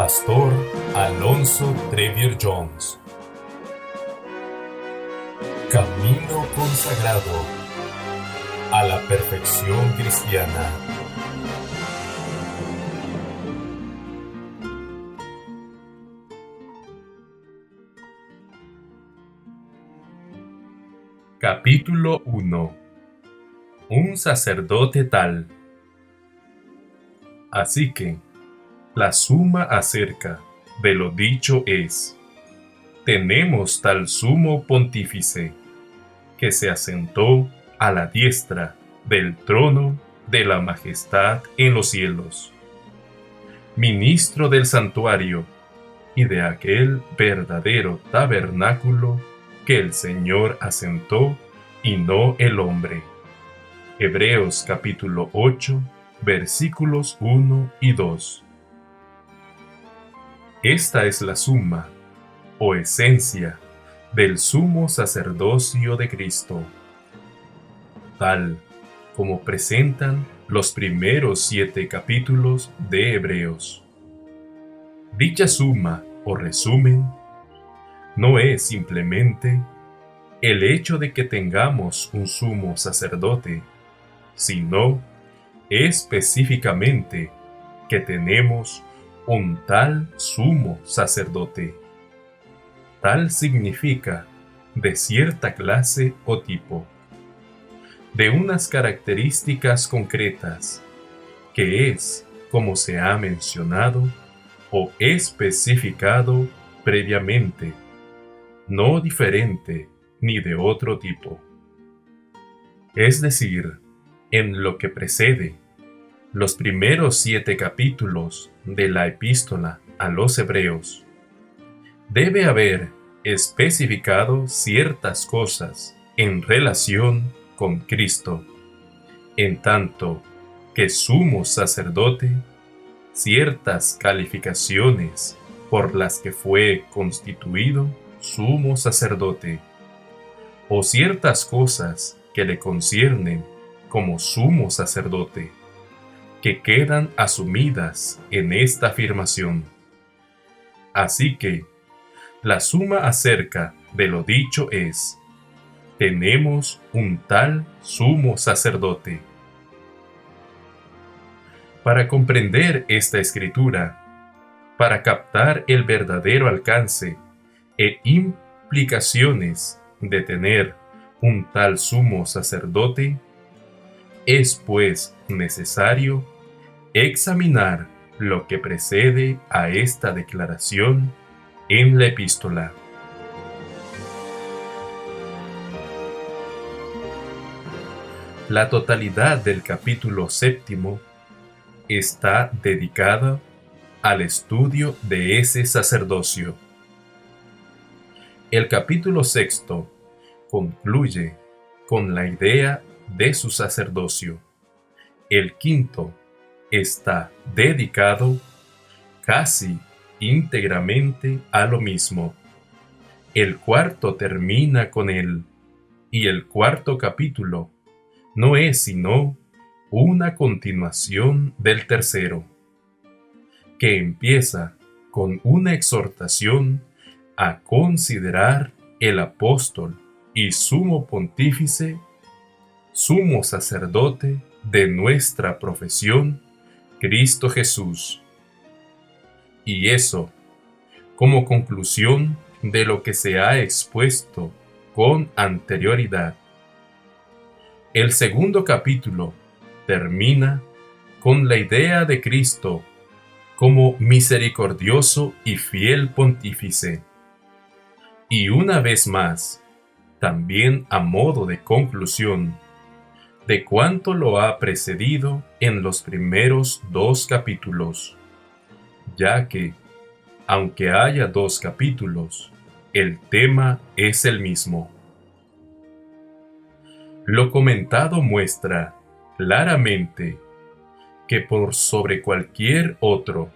Pastor Alonso Trevier Jones. Camino consagrado a la perfección cristiana. Capítulo 1. Un sacerdote tal. Así que, la suma acerca de lo dicho es: tenemos tal sumo pontífice, que se asentó a la diestra del trono de la majestad en los cielos, ministro del santuario y de aquel verdadero tabernáculo que el Señor asentó y no el hombre. Hebreos capítulo 8, versículos 1 y 2. Esta es la suma, o esencia, del sumo sacerdocio de Cristo, tal como presentan los primeros 7 capítulos de Hebreos. Dicha suma, o resumen, no es simplemente el hecho de que tengamos un sumo sacerdote, sino específicamente que tenemos un tal sumo sacerdote. Tal significa de cierta clase o tipo, de unas características concretas, que es como se ha mencionado o especificado previamente, no diferente ni de otro tipo. Es decir, en lo que precede, los primeros 7 capítulos de la epístola a los Hebreos, debe haber especificado ciertas cosas en relación con Cristo, en tanto que sumo sacerdote, ciertas calificaciones por las que fue constituido sumo sacerdote, o ciertas cosas que le conciernen como sumo sacerdote, que quedan asumidas en esta afirmación. Así que, la suma acerca de lo dicho es: tenemos un tal sumo sacerdote. Para comprender esta escritura, para captar el verdadero alcance e implicaciones de tener un tal sumo sacerdote, es pues necesario examinar lo que precede a esta declaración en la epístola. La totalidad del capítulo 7 está dedicada al estudio de ese sacerdocio. El capítulo 6 concluye con la idea de su sacerdocio. El 5 está dedicado casi íntegramente a lo mismo. El 4 termina con él, y el 4 capítulo no es sino una continuación del 3, que empieza con una exhortación a considerar el apóstol y sumo pontífice, sumo sacerdote de nuestra profesión, Cristo Jesús. Y eso, como conclusión de lo que se ha expuesto con anterioridad. El 2 capítulo termina con la idea de Cristo como misericordioso y fiel pontífice. Y una vez más, también a modo de conclusión, de cuanto lo ha precedido en los primeros 2 capítulos, ya que, aunque haya 2 capítulos, el tema es el mismo. Lo comentado muestra claramente que por sobre cualquier otro,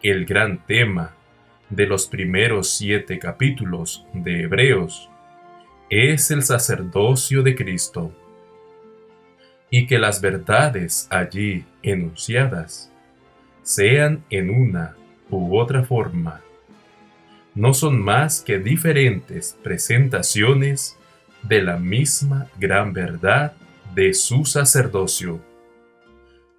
el gran tema de los primeros 7 capítulos de Hebreos es el sacerdocio de Cristo, y que las verdades allí enunciadas sean en una u otra forma. No son más que diferentes presentaciones de la misma gran verdad de su sacerdocio.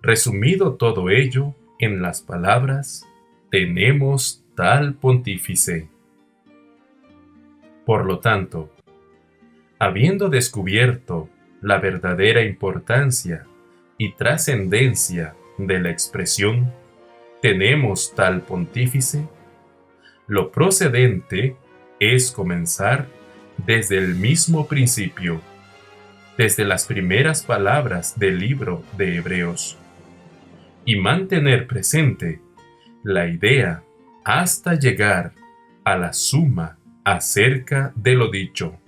Resumido todo ello en las palabras, tenemos tal pontífice. Por lo tanto, habiendo descubierto la verdadera importancia y trascendencia de la expresión, tenemos tal pontífice, lo procedente es comenzar desde el mismo principio, desde las primeras palabras del libro de Hebreos, y mantener presente la idea hasta llegar a la suma acerca de lo dicho,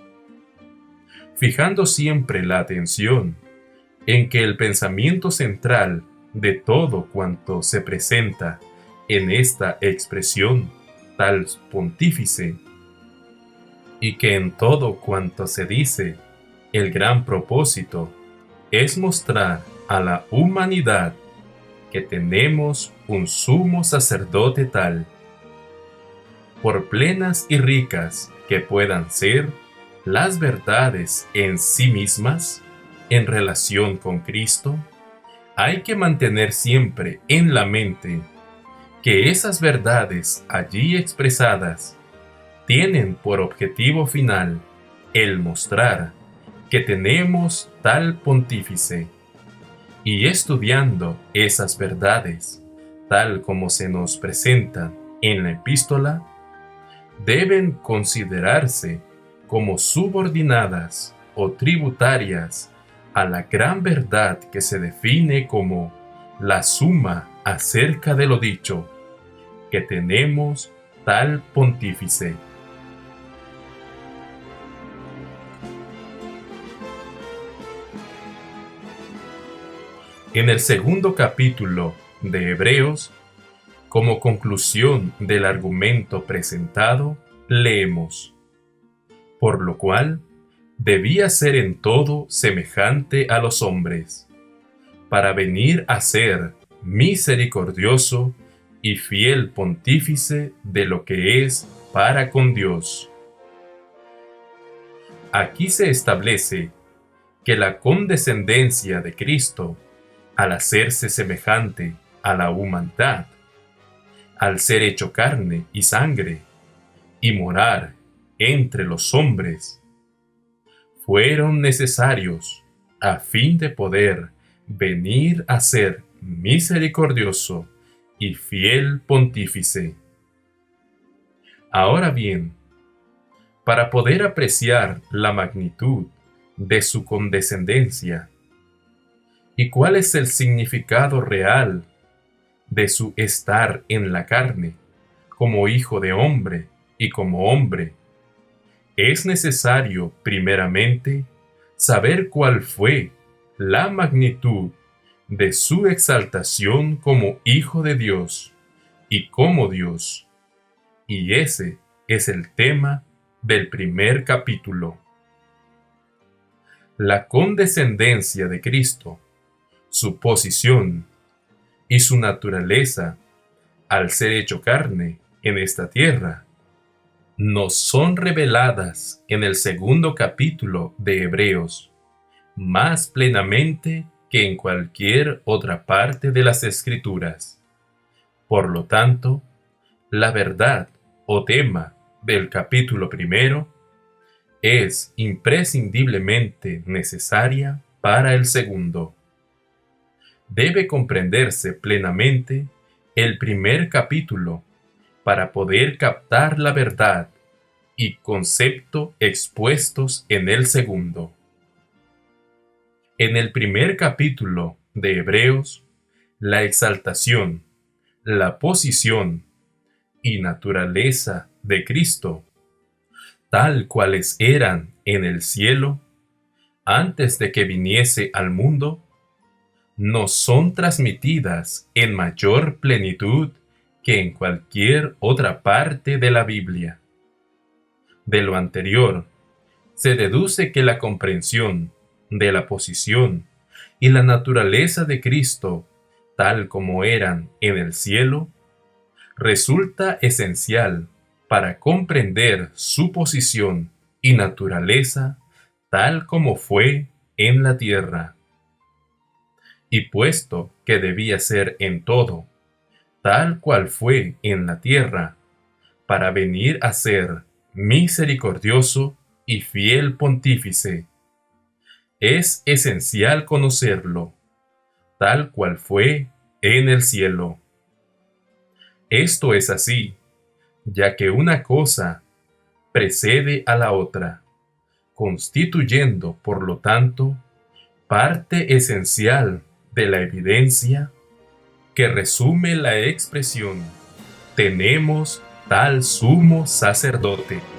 fijando siempre la atención en que el pensamiento central de todo cuanto se presenta en esta expresión tal pontífice, y que en todo cuanto se dice el gran propósito es mostrar a la humanidad que tenemos un sumo sacerdote tal, por plenas y ricas que puedan ser las verdades en sí mismas en relación con Cristo, hay que mantener siempre en la mente que esas verdades allí expresadas tienen por objetivo final el mostrar que tenemos tal pontífice, y estudiando esas verdades tal como se nos presentan en la epístola, deben considerarse como subordinadas o tributarias a la gran verdad que se define como la suma acerca de lo dicho, que tenemos tal pontífice. En el segundo capítulo de Hebreos, como conclusión del argumento presentado, leemos: por lo cual debía ser en todo semejante a los hombres, para venir a ser misericordioso y fiel pontífice de lo que es para con Dios. Aquí se establece que la condescendencia de Cristo, al hacerse semejante a la humanidad, al ser hecho carne y sangre, y morar entre los hombres, fueron necesarios a fin de poder venir a ser misericordioso y fiel pontífice. Ahora bien, para poder apreciar la magnitud de su condescendencia y cuál es el significado real de su estar en la carne como hijo de hombre y como hombre, es necesario primeramente saber cuál fue la magnitud de su exaltación como hijo de Dios y como Dios. Y ese es el tema del primer capítulo. La condescendencia de Cristo, su posición y su naturaleza al ser hecho carne en esta tierra, nos son reveladas en el segundo capítulo de Hebreos, más plenamente que en cualquier otra parte de las Escrituras. Por lo tanto, la verdad o tema del capítulo primero es imprescindiblemente necesaria para el segundo. Debe comprenderse plenamente el primer capítulo para poder captar la verdad y concepto expuestos en el segundo. En el primer capítulo de Hebreos, la exaltación, la posición y naturaleza de Cristo, tal cuales eran en el cielo, antes de que viniese al mundo, nos son transmitidas en mayor plenitud que en cualquier otra parte de la Biblia. De lo anterior, se deduce que la comprensión de la posición y la naturaleza de Cristo, tal como eran en el cielo, resulta esencial para comprender su posición y naturaleza tal como fue en la tierra. Y puesto que debía ser en todo, tal cual fue en la tierra, para venir a ser misericordioso y fiel pontífice, es esencial conocerlo, tal cual fue en el cielo. Esto es así, ya que una cosa precede a la otra, constituyendo, por lo tanto, parte esencial de la evidencia que resume la expresión: tenemos tal sumo sacerdote.